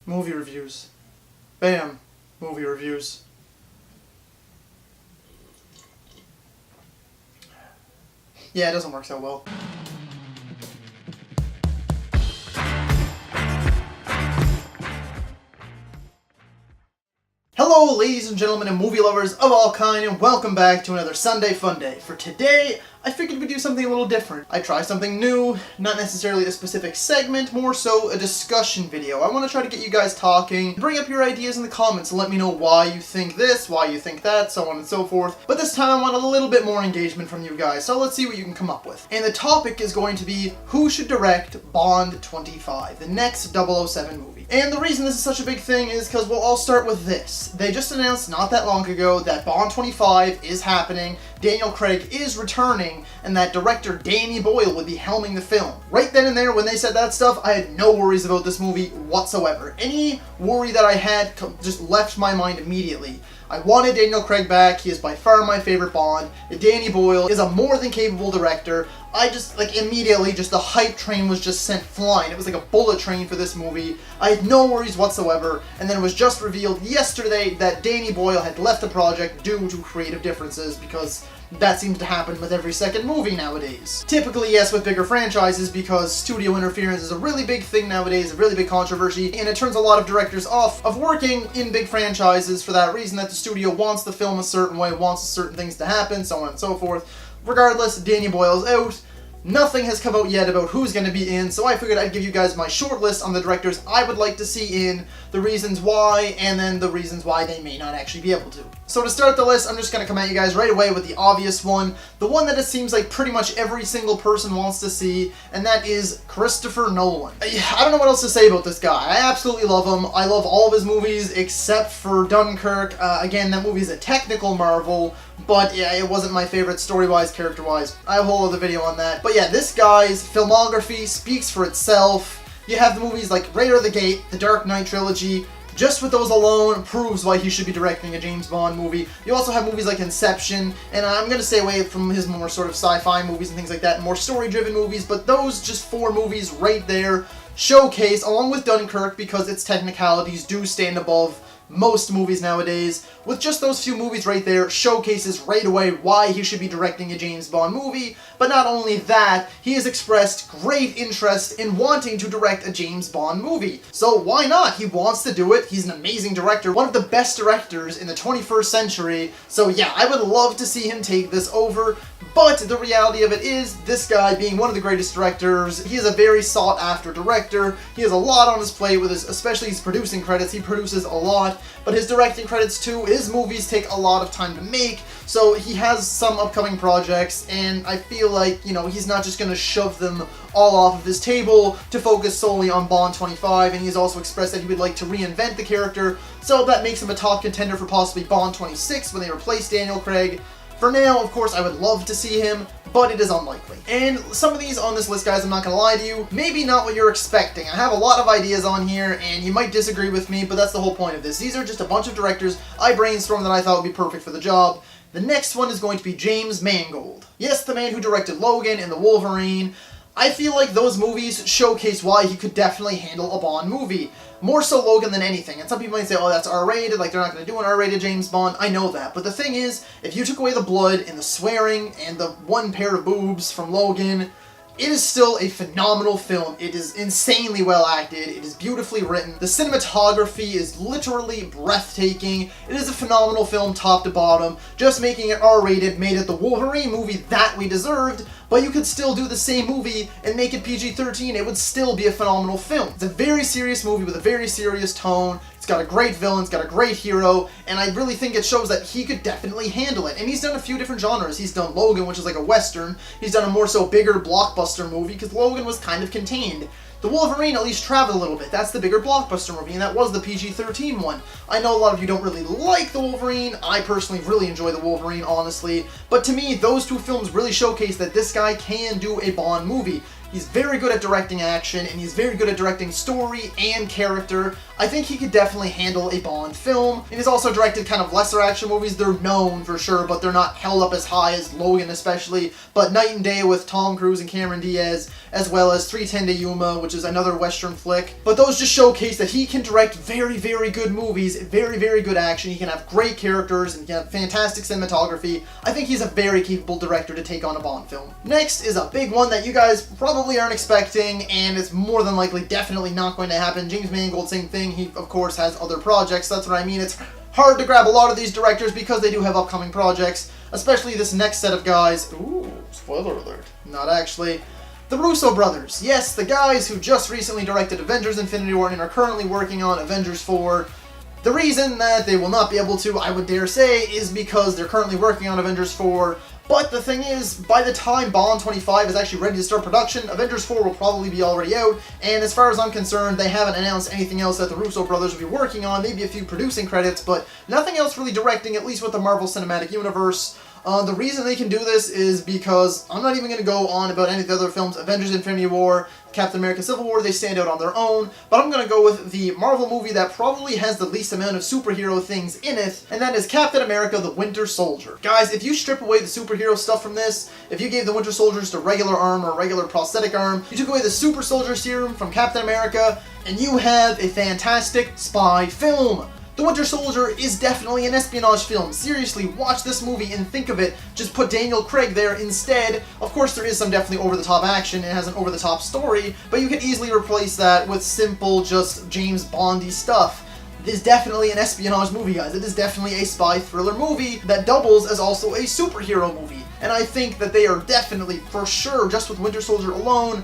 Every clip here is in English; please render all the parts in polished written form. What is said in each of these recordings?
Movie reviews. Bam. Movie reviews. Yeah, it doesn't work so well. Hello ladies and gentlemen and movie lovers of all kind, and welcome back to another Sunday Fun Day. For today, I figured we'd do something a little different. I'd try something new, not necessarily a specific segment, more so a discussion video. I want to try to get you guys talking, bring up your ideas in the comments and let me know why you think this, why you think that, so on and so forth. But this time I want a little bit more engagement from you guys, so let's see what you can come up with. And the topic is going to be who should direct Bond 25, the next 007 movie. And the reason this is such a big thing is because, well, I'll start with this. They just announced not that long ago that Bond 25 is happening, Daniel Craig is returning, and that director Danny Boyle would be helming the film. Right then and there, when they said that stuff, I had no worries about this movie whatsoever. Any worry that I had just left my mind immediately. I wanted Daniel Craig back. He is by far my favorite Bond. Danny Boyle is a more than capable director. I just, immediately, the hype train was just sent flying. It was like a bullet train for this movie. I had no worries whatsoever, and then it was just revealed yesterday that Danny Boyle had left the project due to creative differences, because that seems to happen with every second movie nowadays. Typically, yes, with bigger franchises, because studio interference is a really big thing nowadays, a really big controversy, and it turns a lot of directors off of working in big franchises for that reason, that the studio wants the film a certain way, wants certain things to happen, so on and so forth. Regardless, Danny Boyle's out. Nothing has come out yet about who's going to be in, so I figured I'd give you guys my short list on the directors I would like to see in, the reasons why, and then the reasons why they may not actually be able to. So to start the list, I'm just going to come at you guys right away with the obvious one, the one that it seems like pretty much every single person wants to see, and that is Christopher Nolan. I don't know what else to say about this guy. I absolutely love him. I love all of his movies except for Dunkirk. Again, that movie is a technical marvel, but yeah, it wasn't my favorite story-wise, character-wise. I have a whole other video on that. But yeah, this guy's filmography speaks for itself. You have the movies like Right Out of the Gate, the Dark Knight trilogy. Just with those alone proves why he should be directing a James Bond movie. You also have movies like Inception, and I'm going to stay away from his more sort of sci-fi movies and things like that, more story-driven movies, but those just four movies right there showcase, along with Dunkirk, because its technicalities do stand above most movies nowadays. With just those few movies right there, showcases right away why he should be directing a James Bond movie. But not only that, he has expressed great interest in wanting to direct a James Bond movie. So why not? He wants to do it. He's an amazing director, one of the best directors in the 21st century. So yeah, I would love to see him take this over. But the reality of it is, this guy being one of the greatest directors, he is a very sought after director. He has a lot on his plate with especially his producing credits. He produces a lot, but his directing credits too. His movies take a lot of time to make, so he has some upcoming projects, and I feel like, he's not just going to shove them all off of his table to focus solely on Bond 25, and he's also expressed that he would like to reinvent the character, so that makes him a top contender for possibly Bond 26 when they replace Daniel Craig. For now, of course, I would love to see him, but it is unlikely. And some of these on this list, guys, I'm not gonna lie to you, maybe not what you're expecting. I have a lot of ideas on here, and you might disagree with me, but that's the whole point of this. These are just a bunch of directors I brainstormed that I thought would be perfect for the job. The next one is going to be James Mangold. Yes, the man who directed Logan and the Wolverine. I feel like those movies showcase why he could definitely handle a Bond movie. More so Logan than anything. And some people might say, oh, that's R-rated, like they're not going to do an R-rated James Bond. I know that. But the thing is, if you took away the blood and the swearing and the one pair of boobs from Logan, it is still a phenomenal film. It is insanely well acted. It is beautifully written. The cinematography is literally breathtaking. It is a phenomenal film top to bottom. Just making it R-rated made it the Wolverine movie that we deserved, but you could still do the same movie and make it PG-13. It would still be a phenomenal film. It's a very serious movie with a very serious tone. It's got a great villain, it's got a great hero, and I really think it shows that he could definitely handle it. And he's done a few different genres. He's done Logan, which is like a western. He's done a more so bigger blockbuster movie, because Logan was kind of contained. The Wolverine at least traveled a little bit. That's the bigger blockbuster movie, and that was the PG-13 one. I know a lot of you don't really like the Wolverine. I personally really enjoy the Wolverine, honestly. But to me, those two films really showcase that this guy can do a Bond movie. He's very good at directing action, and he's very good at directing story and character. I think he could definitely handle a Bond film. And he's also directed kind of lesser action movies. They're known for sure, but they're not held up as high as Logan especially. But Night and Day with Tom Cruise and Cameron Diaz, as well as 3:10 to Yuma, which is another Western flick. But those just showcase that he can direct very, very good movies, very, very good action. He can have great characters, and he can have fantastic cinematography. I think he's a very capable director to take on a Bond film. Next is a big one that you guys probably aren't expecting, and it's more than likely definitely not going to happen. James Mangold, same thing. He, of course, has other projects. That's what I mean. It's hard to grab a lot of these directors because they do have upcoming projects, especially this next set of guys. Ooh, spoiler alert. Not actually. The Russo Brothers. Yes, the guys who just recently directed Avengers Infinity War and are currently working on Avengers 4. The reason that they will not be able to, I would dare say, is because they're currently working on Avengers 4. But the thing is, by the time Bond 25 is actually ready to start production, Avengers 4 will probably be already out, and as far as I'm concerned, they haven't announced anything else that the Russo brothers will be working on, maybe a few producing credits, but nothing else really directing, at least with the Marvel Cinematic Universe. The reason they can do this is because, I'm not even going to go on about any of the other films, Avengers Infinity War, Captain America Civil War, they stand out on their own, but I'm going to go with the Marvel movie that probably has the least amount of superhero things in it, and that is Captain America the Winter Soldier. Guys, if you strip away the superhero stuff from this, if you gave the Winter Soldier just a regular arm or a regular prosthetic arm, you took away the Super Soldier Serum from Captain America, and you have a fantastic spy film. The Winter Soldier is definitely an espionage film. Seriously, watch this movie and think of it. Just put Daniel Craig there instead. Of course, there is some definitely over-the-top action. It has an over-the-top story, but you can easily replace that with simple, just James Bondy stuff. It is definitely an espionage movie, guys. It is definitely a spy thriller movie that doubles as also a superhero movie. And I think that they are definitely, for sure, just with Winter Soldier alone,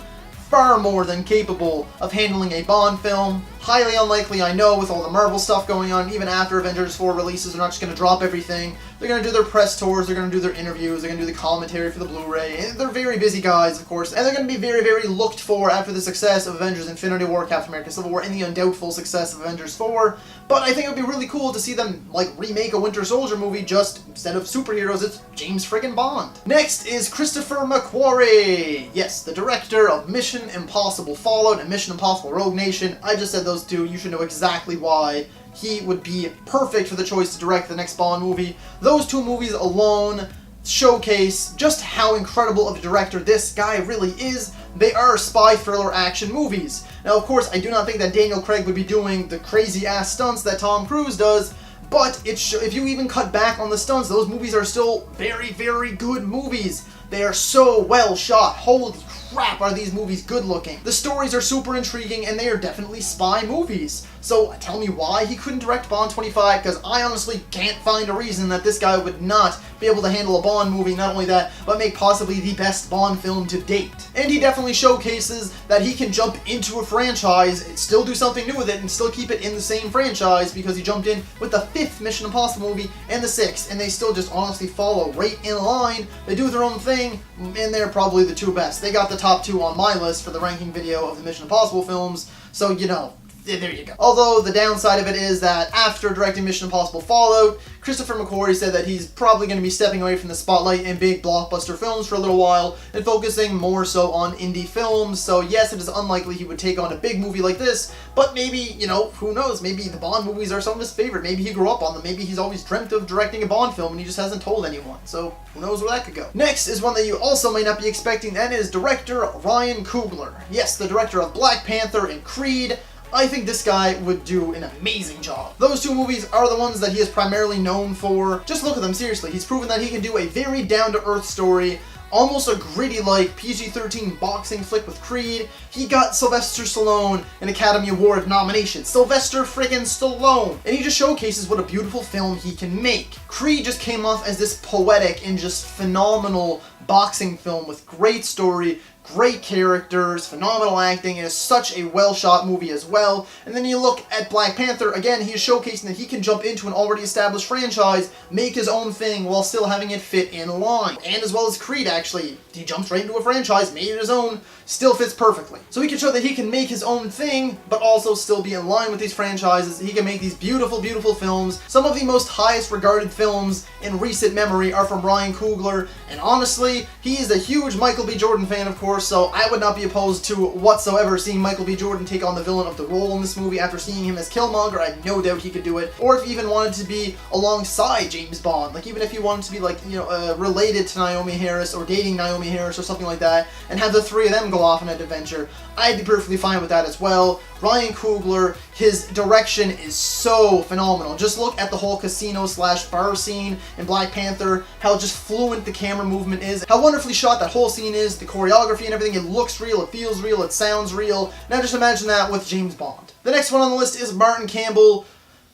far more than capable of handling a Bond film. Highly unlikely, I know, with all the Marvel stuff going on, even after Avengers 4 releases, they're not just going to drop everything. They're going to do their press tours, they're going to do their interviews, they're going to do the commentary for the Blu-ray. They're very busy guys, of course, and they're going to be very, very looked for after the success of Avengers Infinity War, Captain America Civil War, and the undoubtful success of Avengers 4. But I think it would be really cool to see them, like, remake a Winter Soldier movie, just instead of superheroes, it's James friggin' Bond. Next is Christopher McQuarrie. Yes, the director of Mission Impossible Fallout and Mission Impossible Rogue Nation. I just said those two. You should know exactly why he would be perfect for the choice to direct the next Bond movie. Those two movies alone showcase just how incredible of a director this guy really is. They are spy thriller action movies. Now, of course, I do not think that Daniel Craig would be doing the crazy ass stunts that Tom Cruise does, but if you even cut back on the stunts, those movies are still very, very good movies. They are so well shot. Holy crap, are these movies good looking. The stories are super intriguing, and they are definitely spy movies. So tell me why he couldn't direct Bond 25, because I honestly can't find a reason that this guy would not be able to handle a Bond movie. Not only that, but make possibly the best Bond film to date. And he definitely showcases that he can jump into a franchise and still do something new with it and still keep it in the same franchise, because he jumped in with the 5th Mission Impossible movie and the 6th, and they still just honestly follow right in line. They do their own thing, and they're probably the two best. They got the top 2 on my list for the ranking video of the Mission Impossible films, so you know, there you go. Although the downside of it is that after directing Mission Impossible Fallout, Christopher McQuarrie said that he's probably going to be stepping away from the spotlight in big blockbuster films for a little while and focusing more so on indie films. So yes, it is unlikely he would take on a big movie like this, but maybe, you know, who knows, maybe the Bond movies are some of his favorite. Maybe he grew up on them. Maybe he's always dreamt of directing a Bond film and he just hasn't told anyone. So who knows where that could go. Next is one that you also might not be expecting, and is director Ryan Coogler. Yes, the director of Black Panther and Creed. I think this guy would do an amazing job. Those two movies are the ones that he is primarily known for. Just look at them, seriously. He's proven that he can do a very down-to-earth story, almost a gritty-like PG-13 boxing flick with Creed. He got Sylvester Stallone an Academy Award nomination. Sylvester friggin' Stallone! And he just showcases what a beautiful film he can make. Creed just came off as this poetic and just phenomenal boxing film with great story, great characters, phenomenal acting, and is such a well-shot movie as well. And then you look at Black Panther, again, he is showcasing that he can jump into an already established franchise, make his own thing while still having it fit in line. And as well as Creed, actually. He jumps right into a franchise, made it his own, still fits perfectly. So he can show that he can make his own thing, but also still be in line with these franchises. He can make these beautiful, beautiful films. Some of the most highest regarded films in recent memory are from Ryan Coogler, and honestly, he is a huge Michael B. Jordan fan, of course. before, so I would not be opposed to whatsoever seeing Michael B. Jordan take on the villain of the role in this movie. After seeing him as Killmonger, I have no doubt he could do it. Or if he even wanted to be alongside James Bond, like even if he wanted to be like, you know, related to Naomi Harris or dating Naomi Harris or something like that, and have the three of them go off on an adventure, I'd be perfectly fine with that as well. Ryan Coogler, his direction is so phenomenal. Just look at the whole casino/bar scene in Black Panther, how just fluent the camera movement is, how wonderfully shot that whole scene is, the choreography and everything. It looks real, it feels real, it sounds real. Now just imagine that with James Bond. The next one on the list is Martin Campbell,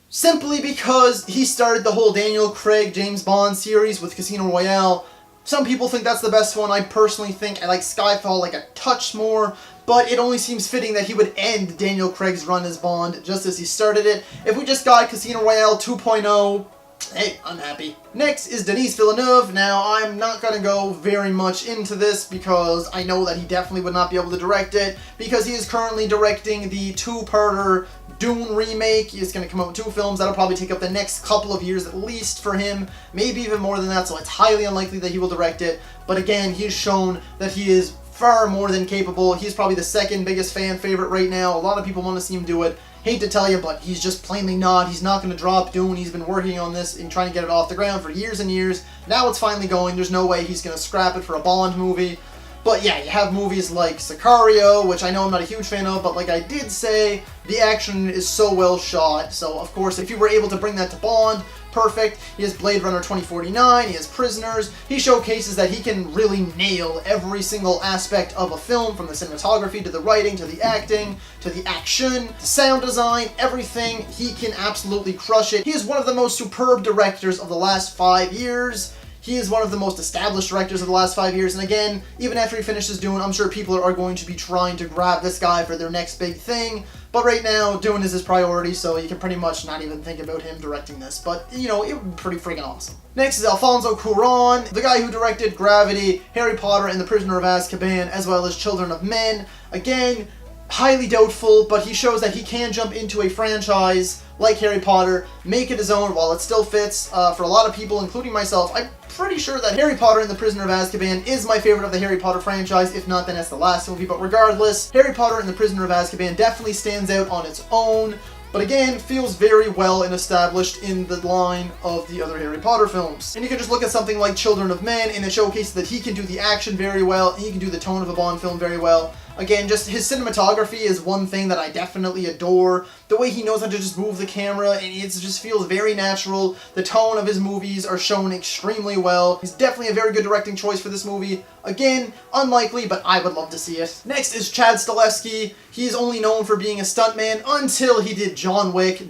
simply because he started the whole Daniel Craig James Bond series with Casino Royale. Some people think that's the best one. I personally think I like Skyfall like a touch more, but it only seems fitting that he would end Daniel Craig's run as Bond just as he started it. If we just got Casino Royale 2.0, hey, I'm happy. Next is Denis Villeneuve. Now, I'm not going to go very much into this because I know that he definitely would not be able to direct it, because he is currently directing the two-parter Dune remake. He's going to come out with 2 films. That'll probably take up the next couple of years at least for him, maybe even more than that, so it's highly unlikely that he will direct it. But again, he's shown that he is far more than capable. He's probably the second biggest fan favorite right now. A lot of people want to see him do it. Hate to tell you, but he's just plainly not. He's not going to drop Dune. He's been working on this and trying to get it off the ground for years and years. Now it's finally going. There's no way he's going to scrap it for a Bond movie. But yeah, you have movies like Sicario, which I know I'm not a huge fan of, but like I did say, the action is so well shot. So of course, if you were able to bring that to Bond, perfect. He has Blade Runner 2049, he has Prisoners. He showcases that he can really nail every single aspect of a film, from the cinematography to the writing to the acting to the action, the sound design, everything. He can absolutely crush it. He is one of the most superb directors of the last 5 years. He is one of the most established directors of the last 5 years, and again, even after he finishes Dune, I'm sure people are going to be trying to grab this guy for their next big thing. But right now, Dune is his priority, so you can pretty much not even think about him directing this. But, you know, it would be pretty freaking awesome. Next is Alfonso Cuaron, the guy who directed Gravity, Harry Potter and the Prisoner of Azkaban, as well as Children of Men. Again, highly doubtful, but he shows that he can jump into a franchise like Harry Potter, make it his own while it still fits. For a lot of people, including myself, I'm pretty sure that Harry Potter and the Prisoner of Azkaban is my favorite of the Harry Potter franchise. If not, then it's the last movie. But regardless, Harry Potter and the Prisoner of Azkaban definitely stands out on its own. But again, feels very well and established in the line of the other Harry Potter films. And you can just look at something like Children of Men, and it showcases that he can do the action very well, and he can do the tone of a Bond film very well. Again, just his cinematography is one thing that I definitely adore. The way he knows how to just move the camera, and it just feels very natural. The tone of his movies are shown extremely well. He's definitely a very good directing choice for this movie. Again, unlikely, but I would love to see it. Next is Chad Stahelski. He's only known for being a stuntman until he did John Wick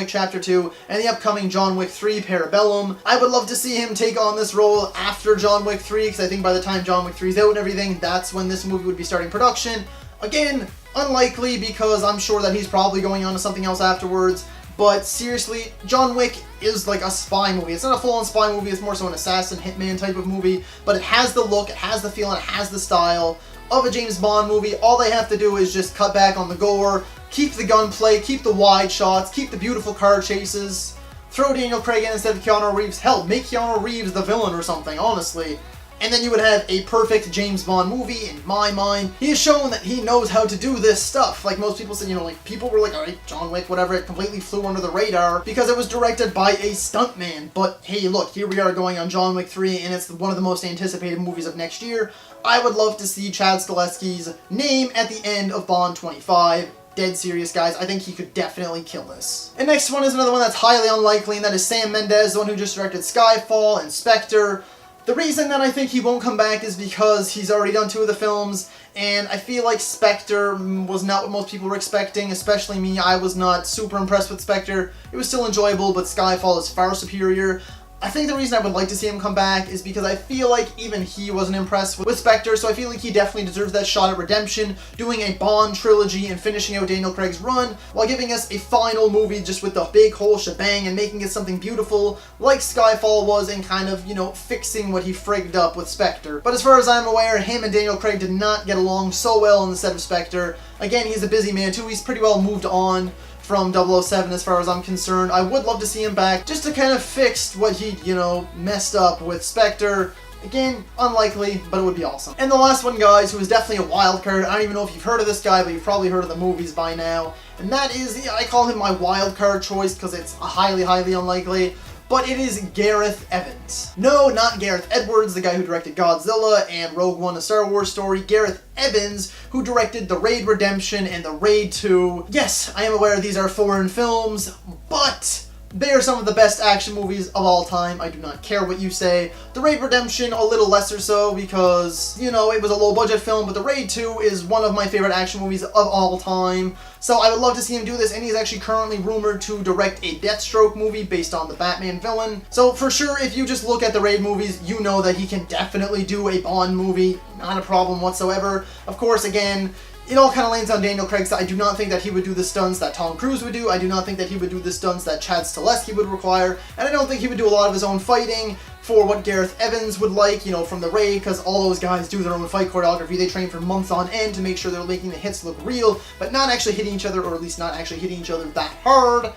Chapter 2, and the upcoming John Wick 3 Parabellum. I would love to see him take on this role after John Wick 3, because I think by the time John Wick 3 is out and everything, that's when this movie would be starting production. Again, unlikely, because I'm sure that he's probably going on to something else afterwards. But seriously, John Wick is like a spy movie. It's not a full-on spy movie, it's more so an assassin, hitman type of movie. But it has the look, it has the feel, and it has the style of a James Bond movie. All they have to do is just cut back on the gore, keep the gunplay, keep the wide shots, keep the beautiful car chases, throw Daniel Craig in instead of Keanu Reeves. Hell, make Keanu Reeves the villain or something, honestly. And then you would have a perfect James Bond movie, in my mind. He has shown that he knows how to do this stuff. Like most people said, you know, like people were like, alright, John Wick, whatever, it completely flew under the radar because it was directed by a stuntman. But hey, look, here we are going on John Wick 3, and it's one of the most anticipated movies of next year. I would love to see Chad Stahelski's name at the end of Bond 25. Dead serious, guys. I think he could definitely kill this. And next one is another one that's highly unlikely, and that is Sam Mendes, the one who just directed Skyfall and Spectre. The reason that I think he won't come back is because he's already done 2 of the films, and I feel like Spectre was not what most people were expecting, especially me. I was not super impressed with Spectre. It was still enjoyable, but Skyfall is far superior. I think the reason I would like to see him come back is because I feel like even he wasn't impressed with Spectre, so I feel like he definitely deserves that shot at redemption, doing a Bond trilogy and finishing out Daniel Craig's run, while giving us a final movie just with the big whole shebang and making it something beautiful, like Skyfall was, and kind of, you know, fixing what he frigged up with Spectre. But as far as I'm aware, him and Daniel Craig did not get along so well on the set of Spectre. Again, he's a busy man too, he's pretty well moved on from 007 as far as I'm concerned. I would love to see him back just to kind of fix what he, you know, messed up with Spectre. Again, unlikely, but it would be awesome. And the last one, guys, who is definitely a wild card. I don't even know if you've heard of this guy, but you've probably heard of the movies by now. And that is, I call him my wild card choice because it's highly, highly unlikely. But it is Gareth Evans. No, not Gareth Edwards, the guy who directed Godzilla and Rogue One, a Star Wars story. Gareth Evans, who directed The Raid Redemption and The Raid 2. Yes, I am aware these are foreign films, but they are some of the best action movies of all time. I do not care what you say. The Raid Redemption, a little lesser so because, you know, it was a low-budget film, but The Raid 2 is one of my favorite action movies of all time. So I would love to see him do this, and he's actually currently rumored to direct a Deathstroke movie based on the Batman villain. So for sure, if you just look at the Raid movies, you know that he can definitely do a Bond movie. Not a problem whatsoever. Of course, again, it all kind of lands on Daniel Craig, so I do not think that he would do the stunts that Tom Cruise would do. I do not think that he would do the stunts that Chad Stahelski would require. And I don't think he would do a lot of his own fighting for what Gareth Evans would like, you know, from The Raid, because all those guys do their own fight choreography. They train for months on end to make sure they're making the hits look real, but not actually hitting each other, or at least not actually hitting each other that hard.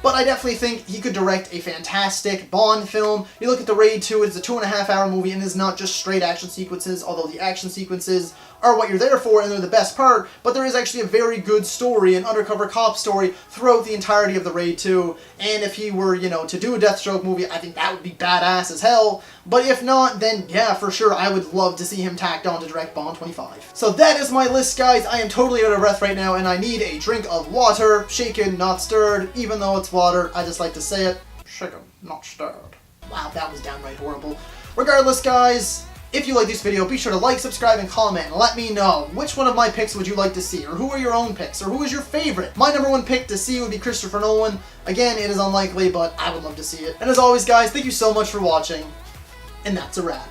But I definitely think he could direct a fantastic Bond film. You look at The Raid 2, it's a 2.5-hour movie, and it's not just straight action sequences, although the action sequences are what you're there for, and they're the best part, but there is actually a very good story, an undercover cop story, throughout the entirety of The Raid 2, and if he were, you know, to do a Deathstroke movie, I think that would be badass as hell, but if not, then yeah, for sure, I would love to see him tacked on to direct Bond 25. So that is my list, guys. I am totally out of breath right now, and I need a drink of water, shaken, not stirred, even though it's water, I just like to say it, shaken, not stirred. Wow, that was downright horrible. Regardless, guys, if you like this video, be sure to like, subscribe, and comment, and let me know which one of my picks would you like to see, or who are your own picks, or who is your favorite. My number one pick to see would be Christopher Nolan. Again, it is unlikely, but I would love to see it. And as always, guys, thank you so much for watching, and that's a wrap.